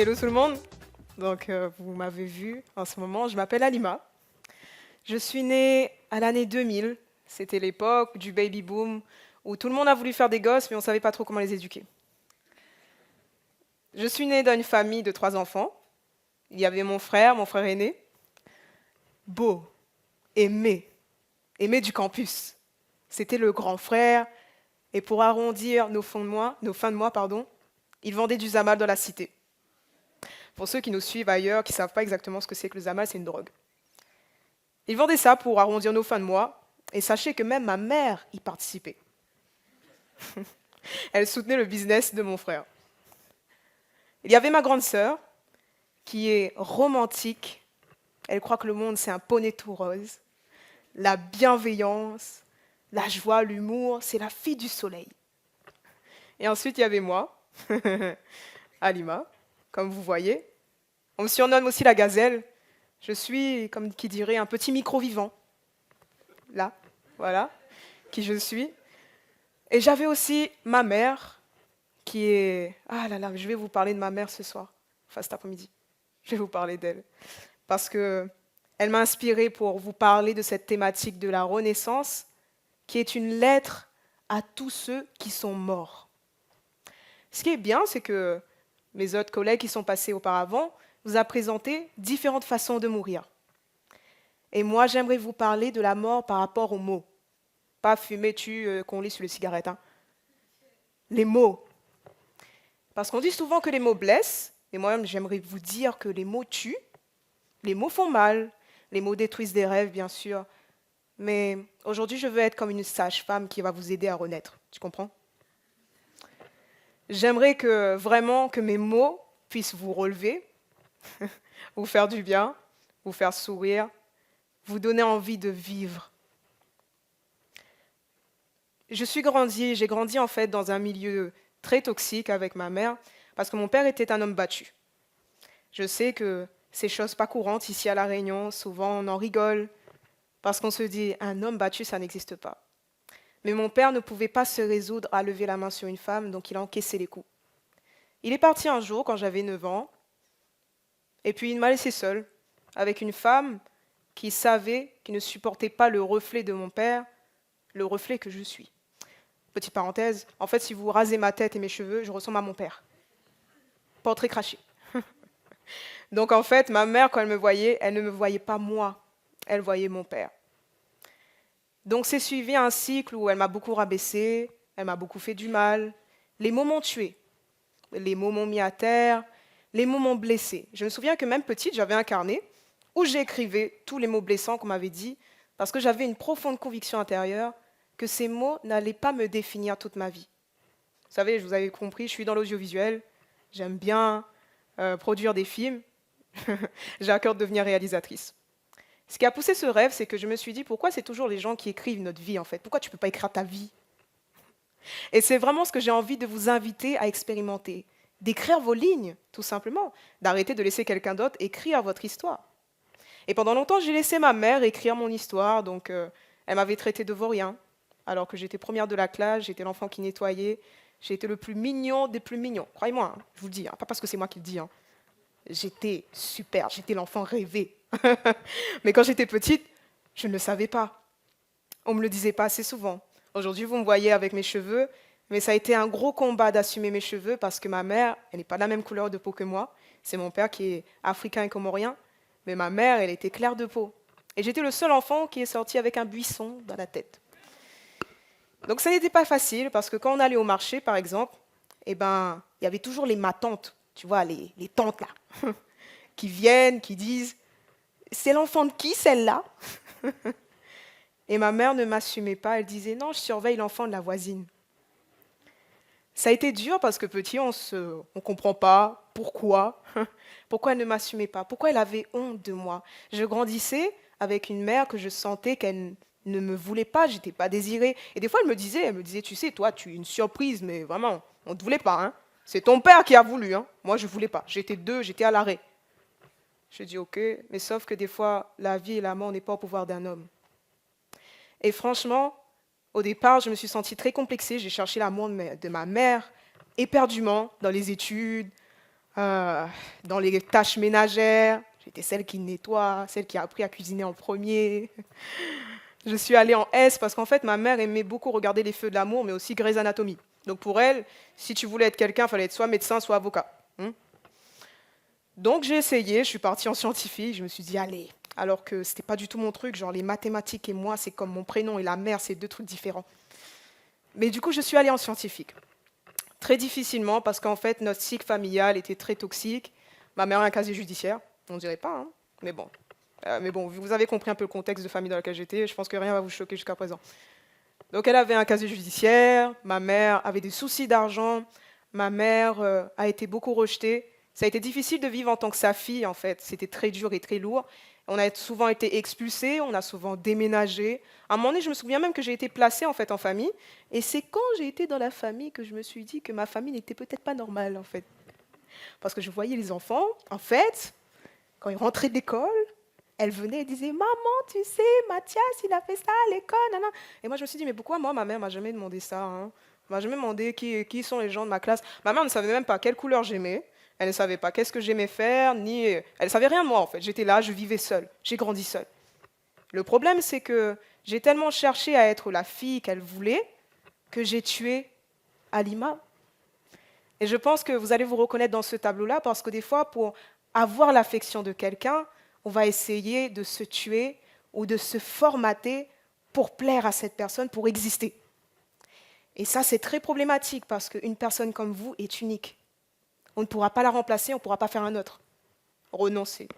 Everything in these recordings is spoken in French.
Hello tout le monde. Vous m'avez vu en ce moment, je m'appelle Alima. Je suis née à l'année 2000. C'était l'époque du baby boom où tout le monde a voulu faire des gosses, mais on ne savait pas trop comment les éduquer. Je suis née dans une famille de 3 enfants. Il y avait mon frère aîné, beau, aimé, aimé du campus. C'était le grand frère, et pour arrondir nos fins de mois, pardon, il vendait du Zamal dans la cité. Pour ceux qui nous suivent ailleurs, qui ne savent pas exactement ce que c'est que le Zamal, c'est une drogue. Il vendait ça pour arrondir nos fins de mois, et sachez que même ma mère y participait. Elle soutenait le business de mon frère. Il y avait ma grande sœur, qui est romantique. Elle croit que le monde, c'est un poney tout rose. La bienveillance, la joie, l'humour, c'est la fille du soleil. Et ensuite, il y avait moi, Alima, comme vous voyez. On me surnomme aussi la gazelle. Je suis, comme qui dirait, un petit micro-vivant. Là, voilà, qui je suis. Et j'avais aussi ma mère, qui est... Ah là là, je vais vous parler de ma mère ce soir, enfin cet après-midi. Je vais vous parler d'elle. Parce que elle m'a inspirée pour vous parler de cette thématique de la Renaissance, qui est une lettre à tous ceux qui sont morts. Ce qui est bien, c'est que mes autres collègues qui sont passés auparavant vous a présenté différentes façons de mourir. Et moi, j'aimerais vous parler de la mort par rapport aux mots. Pas fumer, tu qu'on lit sur les cigarettes. Hein. Les mots. Parce qu'on dit souvent que les mots blessent, et moi, j'aimerais vous dire que les mots tuent. Les mots font mal, les mots détruisent des rêves, bien sûr. Mais aujourd'hui, je veux être comme une sage-femme qui va vous aider à renaître. Tu comprends? J'aimerais que vraiment que mes mots puissent vous relever, vous faire du bien, vous faire sourire, vous donner envie de vivre. J'ai grandi en fait dans un milieu très toxique avec ma mère parce que mon père était un homme battu. Je sais que ces choses pas courantes ici à La Réunion, souvent on en rigole parce qu'on se dit un homme battu ça n'existe pas. Mais mon père ne pouvait pas se résoudre à lever la main sur une femme, donc il a encaissé les coups. Il est parti un jour quand j'avais 9 ans et puis il m'a laissé seule avec une femme qui ne supportait pas le reflet de mon père, le reflet que je suis. Petite parenthèse, en fait, si vous rasez ma tête et mes cheveux, je ressemble à mon père. Portrait craché. Donc en fait, ma mère, quand elle me voyait, elle ne me voyait pas moi, elle voyait mon père. Donc c'est suivi un cycle où elle m'a beaucoup rabaissé, elle m'a beaucoup fait du mal. Les mots m'ont tué, les mots m'ont mis à terre, les mots m'ont blessé. Je me souviens que même petite, j'avais un carnet où j'écrivais tous les mots blessants qu'on m'avait dit, parce que j'avais une profonde conviction intérieure que ces mots n'allaient pas me définir toute ma vie. Vous savez, je vous avais compris, je suis dans l'audiovisuel, j'aime bien produire des films, j'ai à cœur de devenir réalisatrice. Ce qui a poussé ce rêve, c'est que je me suis dit, pourquoi c'est toujours les gens qui écrivent notre vie, en fait? Pourquoi tu ne peux pas écrire ta vie? Et c'est vraiment ce que j'ai envie de vous inviter à expérimenter. D'écrire vos lignes, tout simplement. D'arrêter de laisser quelqu'un d'autre écrire votre histoire. Et pendant longtemps, j'ai laissé ma mère écrire mon histoire, donc elle m'avait traité de vaurien, alors que j'étais première de la classe, j'étais l'enfant qui nettoyait, j'étais le plus mignon des plus mignons. Croyez-moi, hein, je vous le dis, hein, pas parce que c'est moi qui le dis. Hein. J'étais super, j'étais l'enfant rêvé. Mais quand j'étais petite, je ne le savais pas. On ne me le disait pas assez souvent. Aujourd'hui, vous me voyez avec mes cheveux, mais ça a été un gros combat d'assumer mes cheveux parce que ma mère, elle n'est pas de la même couleur de peau que moi. C'est mon père qui est africain et comorien, mais ma mère, elle était claire de peau. Et j'étais le seul enfant qui est sorti avec un buisson dans la tête. Donc ça n'était pas facile parce que quand on allait au marché, par exemple, eh ben, il y avait toujours les matantes, tu vois, les tantes là, qui viennent, qui disent c'est l'enfant de qui celle-là? Et ma mère ne m'assumait pas, elle disait non, je surveille l'enfant de la voisine. Ça a été dur parce que petit, on comprend pas pourquoi, pourquoi elle ne m'assumait pas, pourquoi elle avait honte de moi. Je grandissais avec une mère que je sentais qu'elle ne me voulait pas, j'étais pas désirée. Et des fois, elle me disait, tu sais, toi, tu es une surprise, mais vraiment, on ne te voulait pas. Hein. C'est ton père qui a voulu. Hein. Moi, je ne voulais pas. J'étais à l'arrêt. Je dis, ok, mais sauf que des fois, la vie et la mort n'est pas au pouvoir d'un homme. Et franchement, au départ, je me suis sentie très complexée. J'ai cherché l'amour de ma mère éperdument dans les études, euh, dans les tâches ménagères. J'étais celle qui nettoie, celle qui a appris à cuisiner en premier. Je suis allée en S parce qu'en fait, ma mère aimait beaucoup regarder Les Feux de l'amour, mais aussi Grey's Anatomy. Donc pour elle, si tu voulais être quelqu'un, il fallait être soit médecin, soit avocat. Donc j'ai essayé, je suis partie en scientifique, je me suis dit, allez, alors que c'était pas du tout mon truc, genre les mathématiques et moi, c'est comme mon prénom et la mère, c'est deux trucs différents. Mais du coup, je suis allée en scientifique. Très difficilement, parce qu'en fait, notre cycle familial était très toxique. Ma mère a un casier judiciaire, on dirait pas, hein, mais bon. Mais bon, vous avez compris un peu le contexte de famille dans lequel j'étais, je pense que rien ne va vous choquer jusqu'à présent. Donc elle avait un casier judiciaire, ma mère avait des soucis d'argent, ma mère a été beaucoup rejetée. Ça a été difficile de vivre en tant que sa fille, en fait. C'était très dur et très lourd. On a souvent été expulsés, on a souvent déménagé. À un moment donné, je me souviens même que j'ai été placée en fait en famille. Et c'est quand j'ai été dans la famille que je me suis dit que ma famille n'était peut-être pas normale, en fait. Parce que je voyais les enfants, en fait, quand ils rentraient d'école, elle venait et disait, maman, tu sais, Mathias, il a fait ça à l'école. Nanana. Et moi, je me suis dit, mais pourquoi moi, ma mère m'a jamais demandé ça, hein. Elle m'a jamais demandé qui sont les gens de ma classe. Ma mère ne savait même pas quelle couleur j'aimais. Elle ne savait pas qu'est-ce que j'aimais faire, ni... Elle ne savait rien de moi, en fait. J'étais là, je vivais seule. J'ai grandi seule. Le problème, c'est que j'ai tellement cherché à être la fille qu'elle voulait que j'ai tué Alima. Et je pense que vous allez vous reconnaître dans ce tableau-là parce que des fois, pour avoir l'affection de quelqu'un, on va essayer de se tuer ou de se formater pour plaire à cette personne, pour exister. Et ça, c'est très problématique parce qu'une personne comme vous est unique. On ne pourra pas la remplacer, on ne pourra pas faire un autre. Renoncer.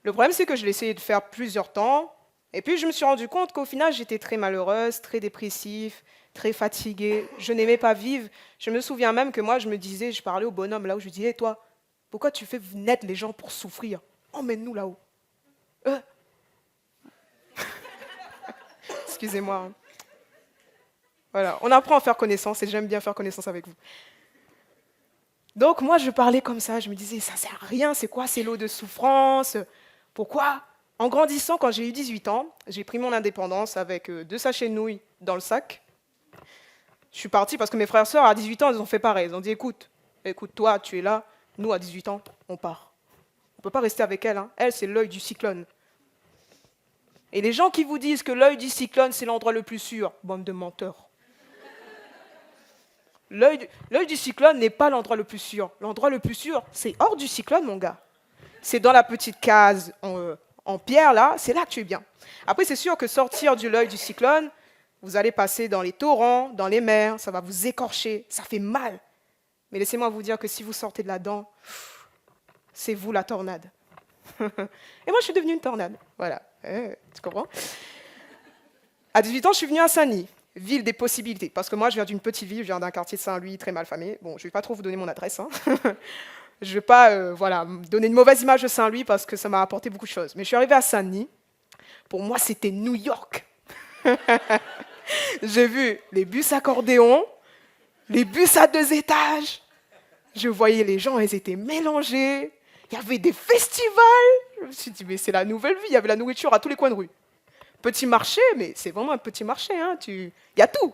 Le problème, c'est que je l'ai essayé de faire plusieurs temps, et puis je me suis rendu compte qu'au final, j'étais très malheureuse, très dépressive, très fatiguée, je n'aimais pas vivre. Je me souviens même que moi, je me disais, je parlais au bonhomme là où je lui disais, toi, pourquoi tu fais naître les gens pour souffrir? Emmène-nous là-haut. Excusez-moi. Hein. Voilà, on apprend à faire connaissance et j'aime bien faire connaissance avec vous. Donc moi, je parlais comme ça, je me disais, ça sert à rien, c'est quoi ces lots de souffrance? Pourquoi? En grandissant, quand j'ai eu 18 ans, j'ai pris mon indépendance avec 2 sachets de nouilles dans le sac. Je suis partie parce que mes frères et sœurs, à 18 ans, ils ont fait pareil. Ils ont dit, écoute, toi, tu es là, nous, à 18 ans, on part. On ne peut pas rester avec elle. Hein. Elle, c'est l'œil du cyclone. Et les gens qui vous disent que l'œil du cyclone, c'est l'endroit le plus sûr, bande de menteurs. L'œil du cyclone n'est pas l'endroit le plus sûr. L'endroit le plus sûr, c'est hors du cyclone, mon gars. C'est dans la petite case en pierre, là, c'est là que tu es bien. Après, c'est sûr que sortir de l'œil du cyclone, vous allez passer dans les torrents, dans les mers, ça va vous écorcher, ça fait mal. Mais laissez-moi vous dire que si vous sortez de là-dedans, c'est vous la tornade. Et moi, je suis devenue une tornade. Voilà, tu comprends? À 18 ans, je suis venue à Saint-Denis, ville des possibilités. Parce que moi, je viens d'une petite ville, je viens d'un quartier de Saint-Louis, très mal famé. Bon, je ne vais pas trop vous donner mon adresse. Hein. Je ne vais pas donner une mauvaise image de Saint-Louis parce que ça m'a apporté beaucoup de choses. Mais je suis arrivée à Saint-Denis. Pour moi, c'était New York. J'ai vu les bus accordéons, les bus à 2 étages. Je voyais les gens, ils étaient mélangés. Il y avait des festivals. Je me suis dit, mais c'est la nouvelle vie. Il y avait la nourriture à tous les coins de rue. Petit marché, mais c'est vraiment un petit marché. Hein. Il y a tout.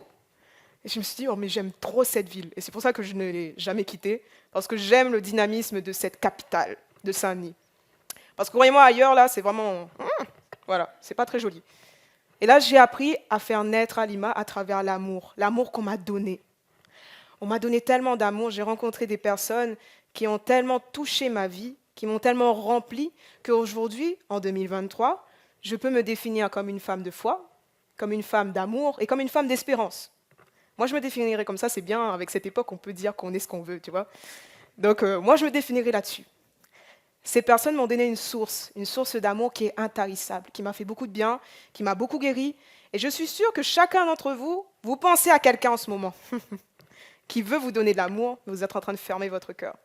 Et je me suis dit, oh, mais j'aime trop cette ville. Et c'est pour ça que je ne l'ai jamais quittée. Parce que j'aime le dynamisme de cette capitale, de Saint-Denis. Parce que croyez-moi, ailleurs, là, c'est vraiment... voilà, c'est pas très joli. Et là, j'ai appris à faire naître Alima à travers l'amour qu'on m'a donné. On m'a donné tellement d'amour, j'ai rencontré des personnes qui ont tellement touché ma vie, qui m'ont tellement rempli, qu'aujourd'hui, en 2023, je peux me définir comme une femme de foi, comme une femme d'amour et comme une femme d'espérance. Moi, je me définirais comme ça, c'est bien, avec cette époque, on peut dire qu'on est ce qu'on veut, tu vois. Donc, moi, je me définirais là-dessus. Ces personnes m'ont donné une source d'amour qui est intarissable, qui m'a fait beaucoup de bien, qui m'a beaucoup guéri. Et je suis sûre que chacun d'entre vous, vous pensez à quelqu'un en ce moment qui veut vous donner de l'amour, mais vous êtes en train de fermer votre cœur.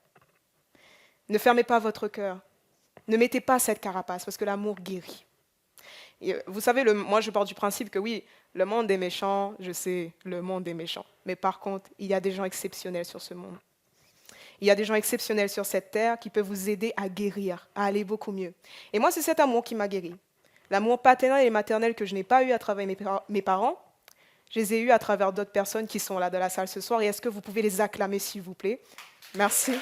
Ne fermez pas votre cœur. Ne mettez pas cette carapace, parce que l'amour guérit. Et vous savez, moi, je pars du principe que oui, le monde est méchant, je sais, le monde est méchant. Mais par contre, il y a des gens exceptionnels sur ce monde. Il y a des gens exceptionnels sur cette terre qui peuvent vous aider à guérir, à aller beaucoup mieux. Et moi, c'est cet amour qui m'a guéri. L'amour paternel et maternel que je n'ai pas eu à travers mes parents, Je les ai eus à travers d'autres personnes qui sont là dans la salle ce soir. Et est-ce que vous pouvez les acclamer, s'il vous plaît? Merci.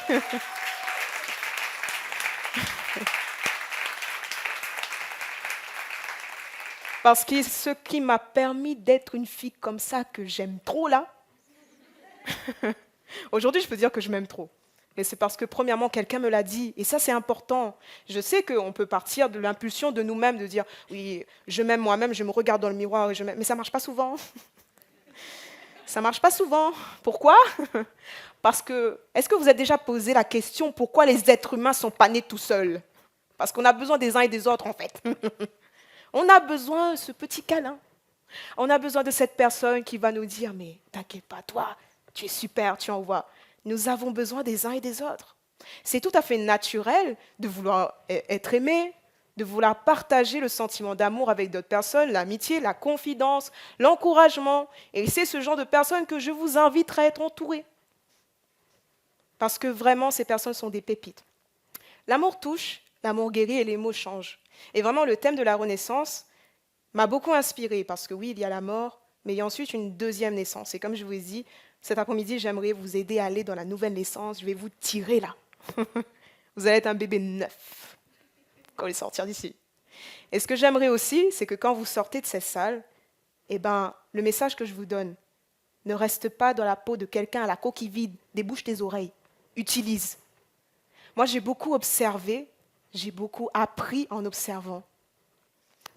Parce que ce qui m'a permis d'être une fille comme ça, que j'aime trop là, aujourd'hui je peux dire que je m'aime trop. Mais c'est parce que premièrement, quelqu'un me l'a dit. Et ça, c'est important. Je sais qu'on peut partir de l'impulsion de nous-mêmes, de dire, oui, je m'aime moi-même, je me regarde dans le miroir et je m'aime. Mais ça ne marche pas souvent. Ça ne marche pas souvent. Pourquoi? Parce que, est-ce que vous avez déjà posé la question, pourquoi les êtres humains ne sont pas nés tout seuls? Parce qu'on a besoin des uns et des autres, en fait. On a besoin de ce petit câlin. On a besoin de cette personne qui va nous dire, mais t'inquiète pas, toi, tu es super, tu envoies. Nous avons besoin des uns et des autres. C'est tout à fait naturel de vouloir être aimé, de vouloir partager le sentiment d'amour avec d'autres personnes, l'amitié, la confidence, l'encouragement. Et c'est ce genre de personnes que je vous inviterai à être entouré. Parce que vraiment, ces personnes sont des pépites. L'amour touche, l'amour guérit et les mots changent. Et vraiment, le thème de la Renaissance m'a beaucoup inspirée parce que oui, il y a la mort, mais il y a ensuite une deuxième naissance. Et comme je vous ai dit, cet après-midi, j'aimerais vous aider à aller dans la nouvelle naissance. Je vais vous tirer là. Vous allez être un bébé neuf quand vous allez sortir d'ici. Et ce que j'aimerais aussi, c'est que quand vous sortez de cette salle, eh ben, le message que je vous donne ne reste pas dans la peau de quelqu'un à la coquille vide, débouche tes oreilles, utilise. Moi, j'ai beaucoup observé, j'ai beaucoup appris en observant.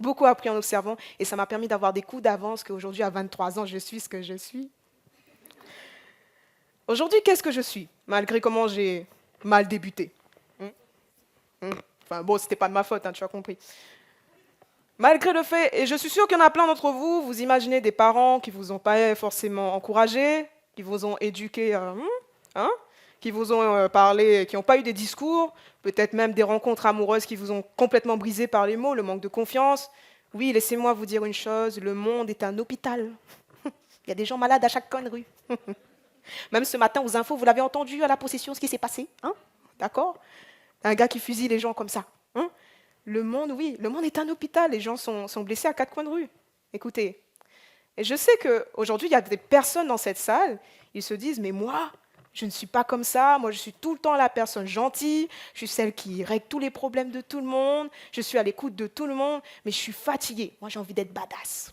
Beaucoup appris en observant, et ça m'a permis d'avoir des coups d'avance qu'aujourd'hui, à 23 ans, je suis ce que je suis. Aujourd'hui, qu'est-ce que je suis, malgré comment j'ai mal débuté? Enfin bon, c'était pas de ma faute, hein, tu as compris. Malgré le fait, et je suis sûre qu'il y en a plein d'entre vous, vous imaginez des parents qui ne vous ont pas forcément encouragé, qui vous ont éduqué, qui vous ont parlé, qui n'ont pas eu des discours, peut-être même des rencontres amoureuses qui vous ont complètement brisé par les mots, le manque de confiance. Oui, laissez-moi vous dire une chose, le monde est un hôpital. Il y a des gens malades à chaque coin de rue. Même ce matin aux infos, vous l'avez entendu à la possession, ce qui s'est passé, hein? D'accord? Un gars qui fusille les gens comme ça. Hein? Le monde, oui, le monde est un hôpital. Les gens sont blessés à quatre coins de rue. Écoutez, et je sais qu'aujourd'hui, il y a des personnes dans cette salle, ils se disent, mais moi, je ne suis pas comme ça. Moi, je suis tout le temps la personne gentille. Je suis celle qui règle tous les problèmes de tout le monde. Je suis à l'écoute de tout le monde. Mais je suis fatiguée. Moi, j'ai envie d'être badass.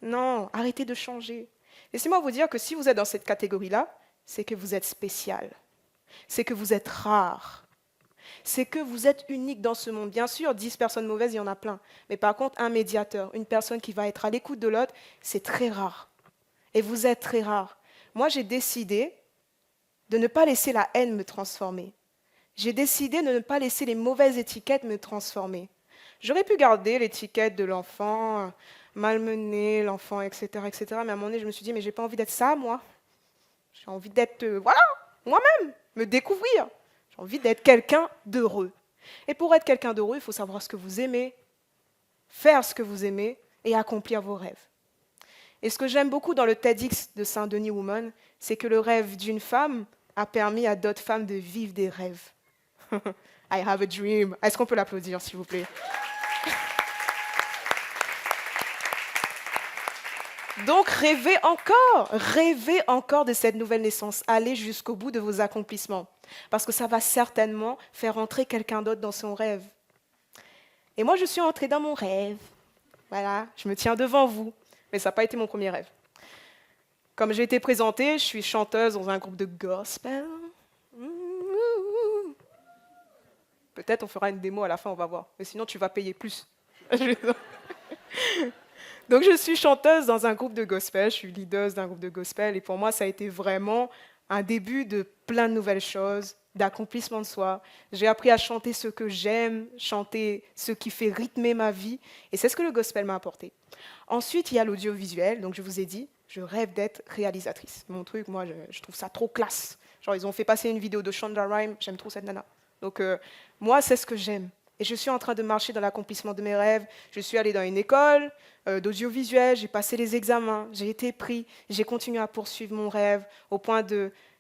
Non, arrêtez de changer. Laissez-moi vous dire que si vous êtes dans cette catégorie-là, c'est que vous êtes spécial. C'est que vous êtes rare. C'est que vous êtes unique dans ce monde. Bien sûr, 10 personnes mauvaises, il y en a plein. Mais par contre, un médiateur, une personne qui va être à l'écoute de l'autre, c'est très rare. Et vous êtes très rare. Moi, j'ai décidé de ne pas laisser la haine me transformer. J'ai décidé de ne pas laisser les mauvaises étiquettes me transformer. J'aurais pu garder l'étiquette de l'enfant malmené, l'enfant, etc., etc. Mais à un moment donné, je me suis dit, mais j'ai pas envie d'être ça, moi. J'ai envie d'être, voilà, moi-même, me découvrir. J'ai envie d'être quelqu'un d'heureux. Et pour être quelqu'un d'heureux, il faut savoir ce que vous aimez, faire ce que vous aimez et accomplir vos rêves. Et ce que j'aime beaucoup dans le TEDx de Saint-Denis Woman, c'est que le rêve d'une femme a permis à d'autres femmes de vivre des rêves. I have a dream. Est-ce qu'on peut l'applaudir, s'il vous plaît? Donc rêvez encore de cette nouvelle naissance, allez jusqu'au bout de vos accomplissements, parce que ça va certainement faire entrer quelqu'un d'autre dans son rêve. Et moi, je suis entrée dans mon rêve. Voilà, je me tiens devant vous, mais ça n'a pas été mon premier rêve. Comme j'ai été présentée, je suis chanteuse dans un groupe de gospel. Peut-être on fera une démo à la fin, on va voir. Mais sinon, tu vas payer plus. Donc, je suis chanteuse dans un groupe de gospel, je suis leader d'un groupe de gospel, et pour moi, ça a été vraiment un début de plein de nouvelles choses, d'accomplissement de soi. J'ai appris à chanter ce que j'aime, chanter ce qui fait rythmer ma vie, et c'est ce que le gospel m'a apporté. Ensuite, il y a l'audiovisuel, donc je vous ai dit, je rêve d'être réalisatrice. Mon truc, moi, je trouve ça trop classe. Genre, ils ont fait passer une vidéo de Shonda Rhimes, j'aime trop cette nana. Donc, moi, c'est ce que j'aime. Et je suis en train de marcher dans l'accomplissement de mes rêves. Je suis allée dans une école d'audiovisuel, j'ai passé les examens, j'ai été pris, j'ai continué à poursuivre mon rêve au point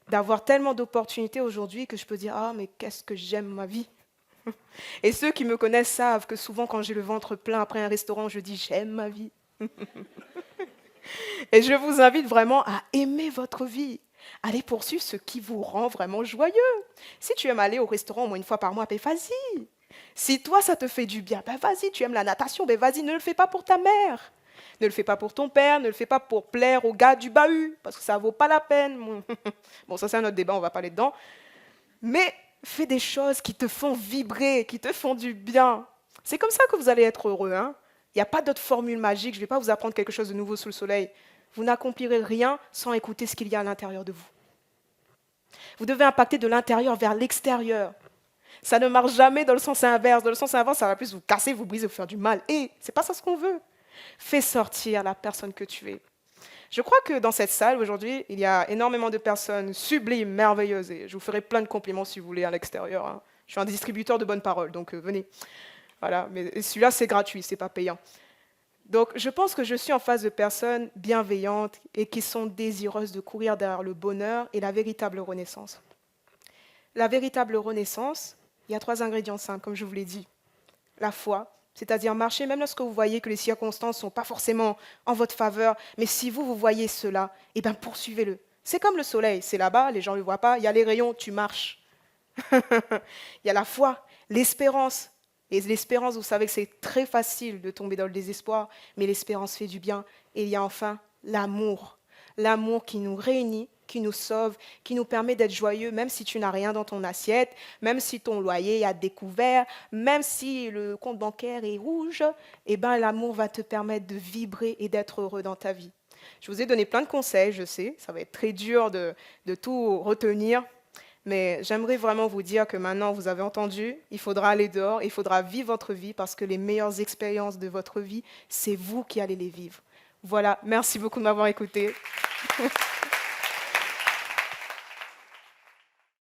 d'avoir tellement d'opportunités aujourd'hui que je peux dire « Ah, mais qu'est-ce que j'aime ma vie !» Et ceux qui me connaissent savent que souvent, quand j'ai le ventre plein après un restaurant, je dis « J'aime ma vie !» Et je vous invite vraiment à aimer votre vie. Allez poursuivre ce qui vous rend vraiment joyeux. Si tu aimes aller au restaurant au moins une fois par mois, ben vas-y. Si toi, ça te fait du bien, ben vas-y. Tu aimes la natation, ben vas-y. Ne le fais pas pour ta mère. Ne le fais pas pour ton père. Ne le fais pas pour plaire au gars du bahut. Parce que ça ne vaut pas la peine. Bon, ça c'est un autre débat, on va pas aller dedans. Mais fais des choses qui te font vibrer, qui te font du bien. C'est comme ça que vous allez être heureux. Hein. Il n'y a pas d'autre formule magique. Je ne vais pas vous apprendre quelque chose de nouveau sous le soleil. Vous n'accomplirez rien sans écouter ce qu'il y a à l'intérieur de vous. Vous devez impacter de l'intérieur vers l'extérieur. Ça ne marche jamais dans le sens inverse. Dans le sens inverse, ça va plus vous casser, vous briser, vous faire du mal. Et c'est pas ça ce qu'on veut. Fais sortir la personne que tu es. Je crois que dans cette salle aujourd'hui, il y a énormément de personnes sublimes, merveilleuses. Et je vous ferai plein de compliments si vous voulez à l'extérieur. Hein. Je suis un distributeur de bonnes paroles, donc venez. Voilà. Mais celui-là, c'est gratuit, c'est pas payant. Donc, je pense que je suis en face de personnes bienveillantes et qui sont désireuses de courir derrière le bonheur et la véritable renaissance. La véritable renaissance, il y a 3 ingrédients simples, comme je vous l'ai dit. La foi, c'est-à-dire marcher même lorsque vous voyez que les circonstances ne sont pas forcément en votre faveur, mais si vous voyez cela, eh bien poursuivez-le. C'est comme le soleil, c'est là-bas, les gens ne le voient pas, il y a les rayons, tu marches. Il y a la foi, l'espérance. Et l'espérance, vous savez que c'est très facile de tomber dans le désespoir, mais l'espérance fait du bien. Et il y a enfin l'amour. L'amour qui nous réunit, qui nous sauve, qui nous permet d'être joyeux, même si tu n'as rien dans ton assiette, même si ton loyer a découvert, même si le compte bancaire est rouge, eh ben, l'amour va te permettre de vibrer et d'être heureux dans ta vie. Je vous ai donné plein de conseils, je sais, ça va être très dur de tout retenir, mais j'aimerais vraiment vous dire que maintenant, vous avez entendu, il faudra aller dehors, il faudra vivre votre vie parce que les meilleures expériences de votre vie, c'est vous qui allez les vivre. Voilà, merci beaucoup de m'avoir écouté.